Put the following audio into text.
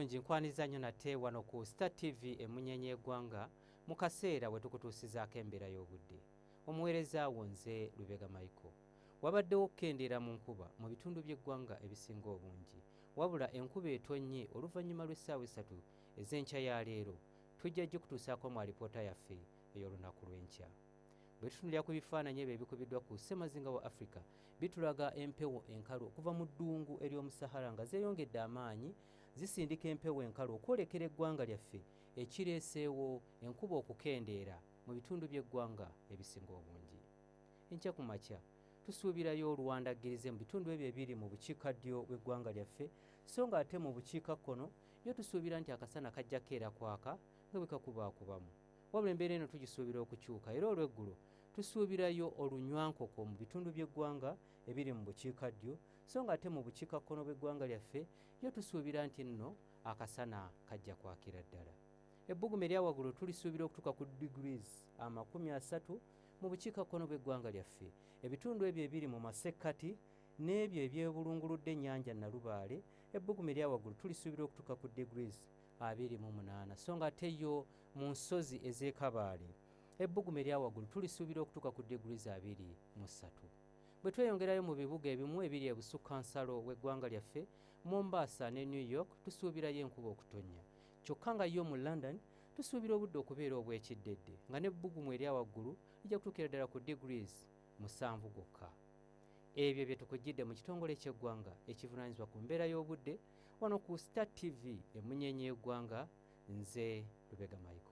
bulungi nkwaniza nnyo nate wano ku Star TV emunyenye eggwanga mu kaseera we tukutuusizaako embeera y'obudde. Omuweereza wo nze Lubega Micheal. Wabaddewo okukendeera mu nkuba mu bitundu by'eggwanga ebisinga obungi, wabula enkuba etonnye oluvannyuma lw'essaawa 3 ez'enkya ya leero. Tujja kutuusaako mu alipoota yaffe ey'olunaku lw'enkya. Bwe tutunulira ku bifaananyi ebyo ebikubiddwa ku ssemazinga wa Africa, bitulaga empewo enkalu okuva mu ddungu ery'omu Sahara nga zeeyongedde amaanyi, zisindika empewo enkalu okwolekera eggwanga lyaffe, ekireeseewo enkuba okukendeera mu bitundu by'eggwanga ebisinga obungi. Enkya ku makya tusuubirayo oluwandaggirize mu bitundu ebyo ebiri mu bukiikaddyo bw'eggwanga lyaffe, so nga ate mu bukiikakkono yo tusuubira nti akasana kajja keera kwaka nga bwe kakubaakubamu. Wabula embeera eno tugisuubira okukyuka, era olw'eggulo tusuubirayo olunywankoko mu bitundu by'eggwanga ebiri mu bukiikaddyo, so nga ate mu bukiikakkono bw'eggwanga lyaffe yo tusuubira nti nno akasana kajja kwakira ddala. Ebbugumu erya waggulu tulisuubira okutuuka ku degrees 30 mu bukiikakkono bw'eggwanga lyaffe. Ebitundu ebyo ebiri mu masekkati n'ebyo ebyebulunguludde ennyanja Nalubaale, ebbugumu erya waggulu tulisuubira okutuuka ku degrees 28, so nga ate yo mu nsozi ez'e Kabaale ebbugumu erya waggulu tulisuubira okutuuka ku degrees 23. Bwe tweyongerayo mu bibuga ebimu ebiri ebusukkansalo w'eggwanga lyaffe, Mombasa ne New York tusuubirayo enkuba okutonnya. Kyokka nga yo mu London tusuubira obudde okubeera obw'ekiddedde, nga n'ebbugumu erya waggulu lijja kutuukira ddala ku degrees 7 gwokka. Ebyo bye tukujjidde mu kitongole ky'eggwanga ekivunaanyizibwa ku mbeera y'obudde wano ku Star TV emunyenye eggwanga. Nze Lubega Micheal.